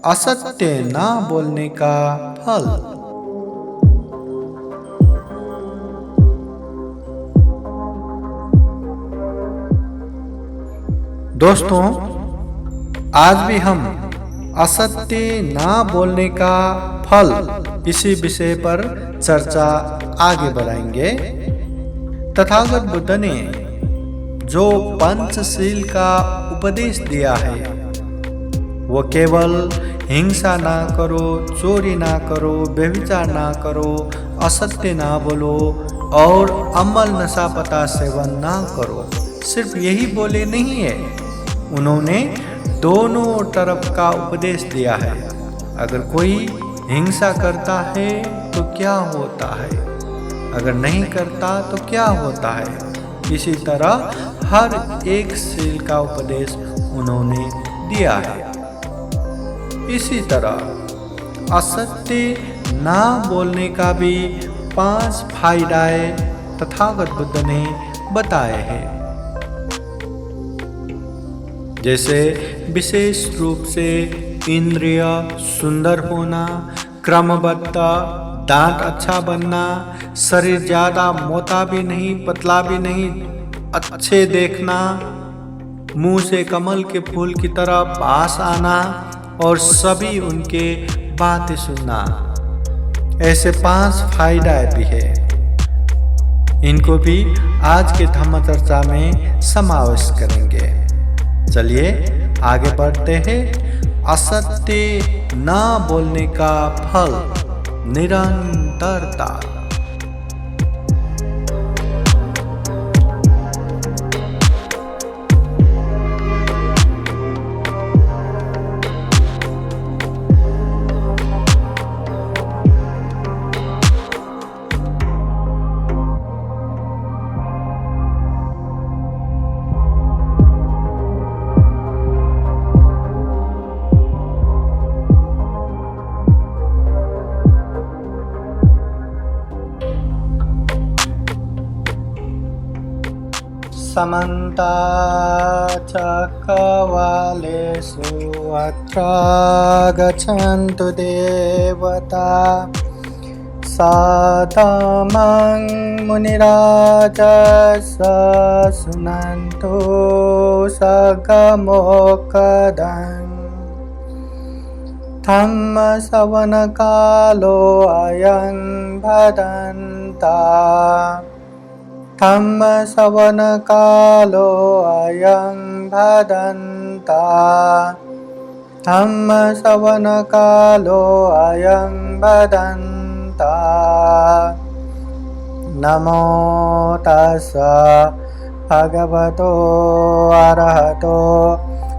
असत्य ना बोलने का फल। दोस्तों, आज भी हम असत्य ना बोलने का फल इसी विषय पर चर्चा आगे बढ़ाएंगे। तथागत बुद्ध ने जो पंचशील का उपदेश दिया है वो केवल हिंसा ना करो, चोरी ना करो, व्यभिचार ना करो, असत्य ना बोलो और अमल नशा पता सेवन ना करो, सिर्फ यही बोले नहीं है, उन्होंने दोनों तरफ का उपदेश दिया है। अगर कोई हिंसा करता है तो क्या होता है, अगर नहीं करता तो क्या होता है। इसी तरह हर एक शील का उपदेश उन्होंने दिया है। इसी तरह असत्य ना बोलने का भी 5 फायदे तथागत बुद्ध ने बताए हैं। जैसे विशेष रूप से इंद्रिय सुंदर होना, क्रमबद्ध दांत अच्छा बनना, शरीर ज्यादा मोटा भी नहीं पतला भी नहीं, अच्छे देखना, मुंह से कमल के फूल की तरह पास आना और सभी उनके बातें सुनना। ऐसे 5 फायदे भी है। इनको भी आज के धम्म चर्चा में समावेश करेंगे। चलिए आगे बढ़ते हैं। असत्य ना बोलने का फल निरंतरता। समन्ता चक्रवालेषु अत्र गच्छन्तु देवता सतमं मुनिराजस शृण्वन्तु सगमोक्तं धम्मश्रवणकालो अयं भदन्ता धम्मश्रवणकालो अयं भदन्ता धम्मश्रवणकालो अयं भदन्ता। नमो तस्स भगवतो अरहतो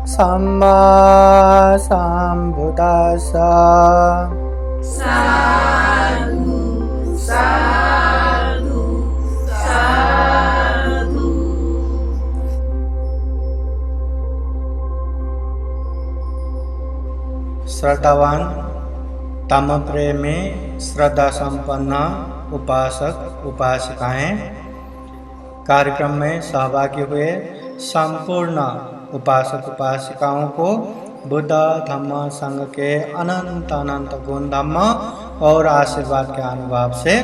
सम्मा सम्बुद्दस्स। साधु साधु साधु। श्रद्धावान तम प्रेमी श्रद्धा संपन्न उपासक उपासिकाएं कार्यक्रम में सहभागी हुए संपूर्ण उपासक उपासिकाओं को बुद्ध धम्म संघ के अनंत अनंत गुण धम्म और आशीर्वाद के अनुभव से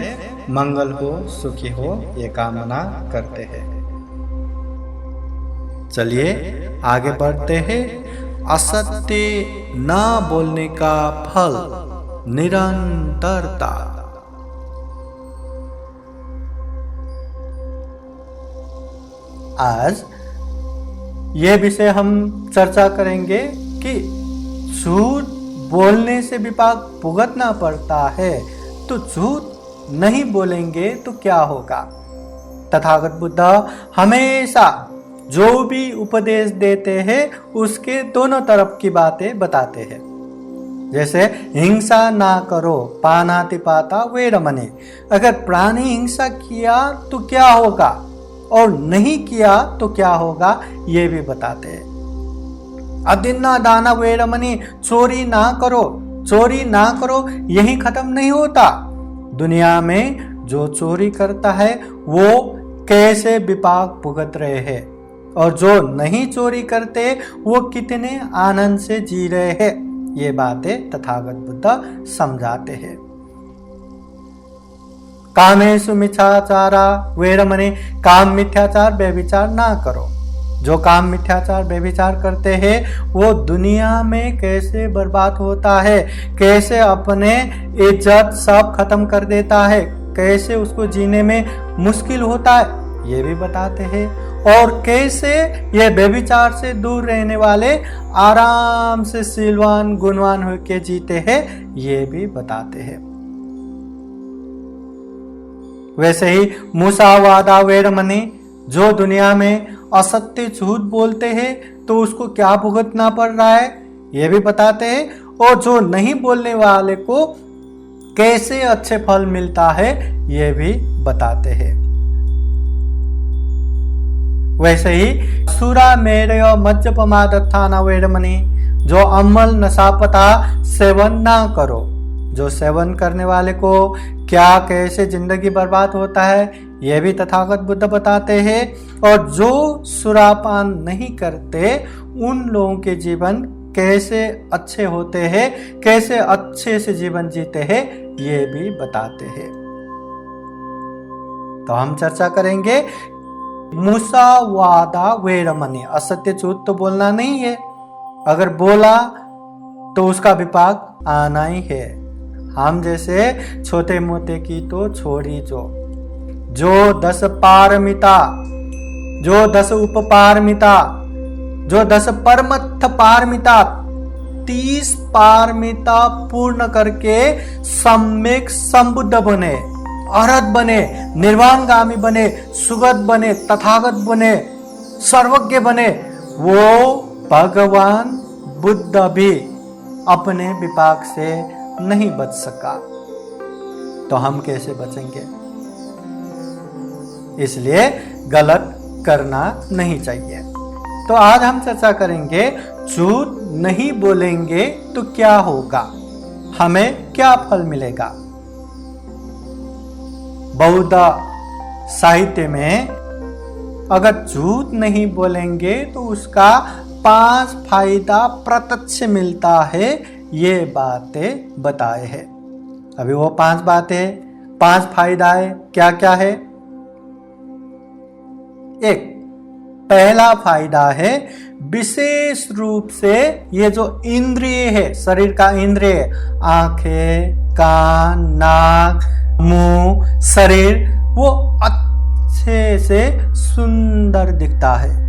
मंगल हो, सुखी हो, ये कामना करते हैं। चलिए आगे बढ़ते हैं। असत्य ना बोलने का फल निरंतरता। आज यह विषय हम चर्चा करेंगे कि झूठ बोलने से विपाक भुगतना पड़ता है, तो झूठ नहीं बोलेंगे तो क्या होगा। तथागत बुद्ध हमेशा जो भी उपदेश देते हैं उसके दोनों तरफ की बातें बताते हैं। जैसे हिंसा ना करो, पानातिपाता वेरमणि। अगर प्राणी हिंसा किया तो क्या होगा और नहीं किया तो क्या होगा, ये भी बताते हैं। अदिन्ना दाना वेरमणि, चोरी ना करो, चोरी ना करो, यही खत्म नहीं होता। दुनिया में जो चोरी करता है वो कैसे विपाक भुगत रहे हैं और जो नहीं चोरी करते वो कितने आनंद से जी रहे हैं। ये बातें तथागत बुद्ध समझाते हैं। कामेषु मिथ्याचारा वेरमणि, काम मिथ्याचार व्यभिचार ना करो। जो काम मिथ्याचार व्यभिचार करते हैं वो दुनिया में कैसे बर्बाद होता है, कैसे अपने इज्जत सब खत्म कर देता है, कैसे उसको जीने में मुश्किल होता है, ये भी बताते हैं। और कैसे ये व्यभिचार से दूर रहने वाले आराम से शीलवान गुणवान होकर जीते हैं, ये भी बताते हैं। वैसे ही मुसावादा वेरमणि, जो दुनिया में असत्य झूठ बोलते हैं तो उसको क्या भुगतना पड़ रहा है, ये भी बताते हैं। और जो नहीं बोलने वाले को कैसे अच्छे फल मिलता है, ये भी बताते हैं। वैसे ही सुरा मेरय मज्जपमादत्थाना वेरमणि, जो अमल नशापता सेवन ना करो। जो सेवन करने वाले को क्या कैसे जिंदगी बर्बाद होता है, यह भी तथागत बुद्ध बताते हैं। और जो सुरापान नहीं करते उन लोगों के जीवन कैसे अच्छे होते हैं, कैसे अच्छे से जीवन जीते हैं, ये भी बताते हैं। तो हम चर्चा करेंगे मुसावादा वेरमणि। असत्य झूठ तो बोलना नहीं है, अगर बोला तो उसका विपाक आना ही है। हम जैसे छोटे मोटे की तो छोड़ी जो 10 पारमिता, जो 10 उपपारमिता, जो 10 परमत्थ पारमिता, 30 पारमिता पूर्ण करके सम्यक संबुद्ध बने, अरहत बने, निर्वाणगामी बने, सुगत बने, तथागत बने, सर्वज्ञ बने, वो भगवान बुद्ध भी अपने विपाक से नहीं बच सका, तो हम कैसे बचेंगे? इसलिए गलत करना नहीं चाहिए। तो आज हम चर्चा करेंगे झूठ नहीं बोलेंगे तो क्या होगा, हमें क्या फल मिलेगा। बौद्ध साहित्य में अगर झूठ नहीं बोलेंगे तो उसका 5 फायदा प्रत्यक्ष मिलता है, ये बातें बताए हैं। अभी वो 5 बातें, 5 फायदा है, क्या क्या है। एक पहला फायदा है विशेष रूप से ये जो इंद्रिय है, शरीर का इंद्रिय, आंखें, कान, नाक, मुंह, शरीर, वो अच्छे से सुंदर दिखता है।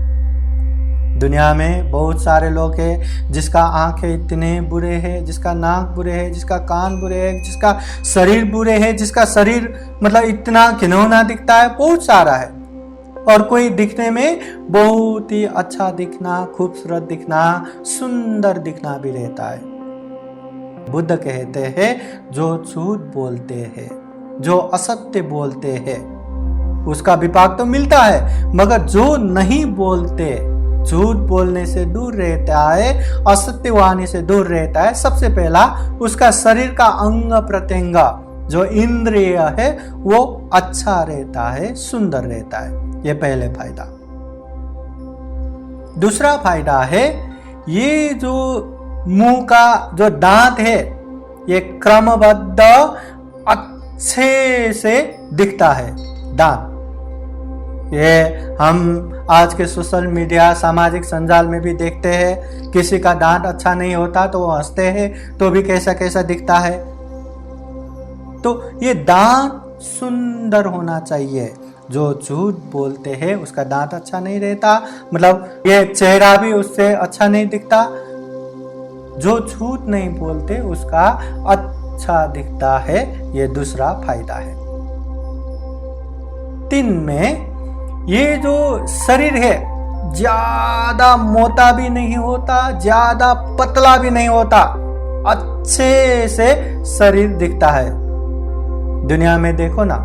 दुनिया में बहुत सारे लोग हैं जिसका आंखें इतने बुरे हैं, जिसका नाक बुरे है, जिसका कान बुरे है, जिसका शरीर बुरे है, जिसका शरीर मतलब इतना घिनौना दिखता है, बहुत सारा है। और कोई दिखने में बहुत ही अच्छा दिखना, खूबसूरत दिखना, सुंदर दिखना भी रहता है। बुद्ध कहते हैं जो झूठ बोलते हैं, जो असत्य बोलते हैं, उसका विपाक तो मिलता है, मगर जो नहीं बोलते, झूठ बोलने से दूर रहता है, असत्यवाणी से दूर रहता है, सबसे पहला उसका शरीर का अंग प्रत्यंग जो इंद्रिय है वो अच्छा रहता है, सुंदर रहता है। ये पहले फायदा। दूसरा फायदा है ये जो मुंह का जो दांत है ये क्रमबद्ध अच्छे से दिखता है। दांत ये हम आज के सोशल मीडिया, सामाजिक संजाल में भी देखते हैं, किसी का दांत अच्छा नहीं होता तो वो हंसते हैं तो भी कैसा कैसा दिखता है। तो ये दांत सुंदर होना चाहिए। जो झूठ बोलते हैं उसका दांत अच्छा नहीं रहता, मतलब ये चेहरा भी उससे अच्छा नहीं दिखता। जो झूठ नहीं बोलते उसका अच्छा दिखता है, ये दूसरा फायदा है। 3 में ये जो शरीर है ज्यादा मोटा भी नहीं होता, ज्यादा पतला भी नहीं होता, अच्छे से शरीर दिखता है। दुनिया में देखो ना,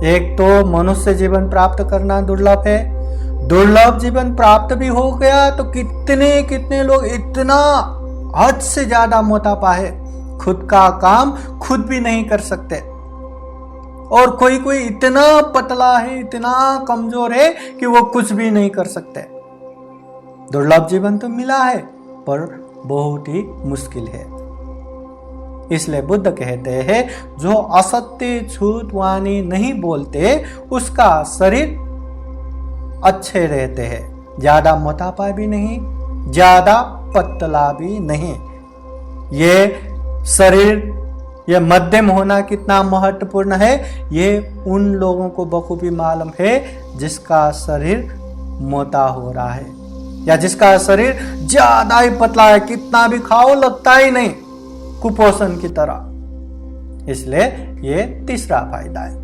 एक तो मनुष्य जीवन प्राप्त करना दुर्लभ है, दुर्लभ जीवन प्राप्त भी हो गया तो कितने कितने लोग इतना हद से ज्यादा मोटापा है, खुद का काम खुद भी नहीं कर सकते। और कोई कोई इतना पतला है, इतना कमजोर है कि वो कुछ भी नहीं कर सकते। दुर्लभ जीवन तो मिला है पर बहुत ही मुश्किल है। इसलिए बुद्ध कहते हैं जो असत्य झूठ वाणी नहीं बोलते उसका शरीर अच्छे रहते हैं, ज्यादा मोटापा भी नहीं, ज्यादा पतला भी नहीं। ये शरीर ये मध्यम होना कितना महत्वपूर्ण है ये उन लोगों को बखूबी मालूम है जिसका शरीर मोटा हो रहा है या जिसका शरीर ज्यादा ही पतला है, कितना भी खाओ लगता ही नहीं, कुपोषण की तरह। इसलिए ये तीसरा फायदा है।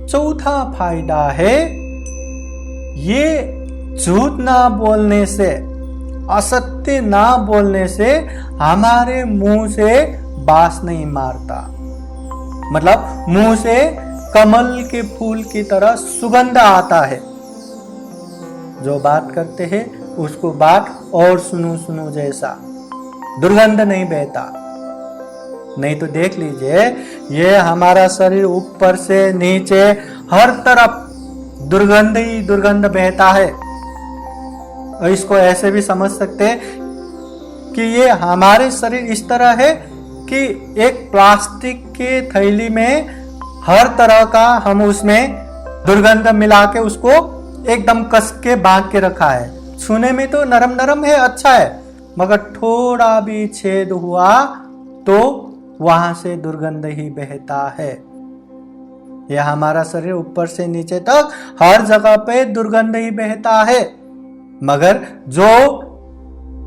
चौथा फायदा है ये झूठ ना बोलने से, असत्य ना बोलने से हमारे मुंह से बास नहीं मारता, मतलब मुंह से कमल के फूल की तरह सुगंध आता है। जो बात करते हैं उसको बात और सुनो सुनो जैसा दुर्गंध नहीं बहता। नहीं तो देख लीजिए ये हमारा शरीर ऊपर से नीचे हर तरफ दुर्गंध ही दुर्गंध बहता है। और इसको ऐसे भी समझ सकते हैं कि ये हमारे शरीर इस तरह है कि एक प्लास्टिक के थैली में हर तरह का हम उसमें दुर्गंध मिला के उसको एकदम कस के बांध के रखा है। छूने में तो नरम नरम है, अच्छा है, मगर थोड़ा भी छेद हुआ तो वहां से दुर्गंध ही बहता है। यह हमारा शरीर ऊपर से नीचे तक हर जगह पे दुर्गंध ही बहता है। मगर जो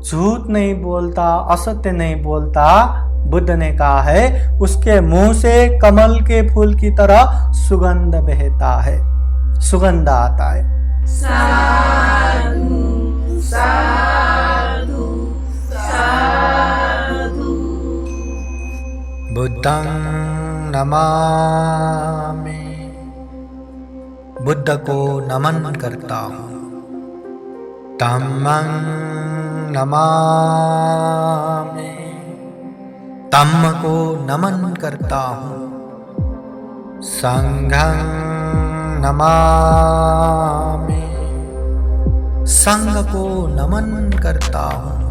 झूठ नहीं बोलता, असत्य नहीं बोलता, बुद्ध ने कहा है उसके मुंह से कमल के फूल की तरह सुगंध बहता है, सुगंध आता है। साधु साधु साधु। बुद्धं नमामि, बुद्ध को नमन करता हूँ। धम्मं नमामि, धम्म को नमन करता हूँ। संघं नमामि, संघ को नमन करता हूँ।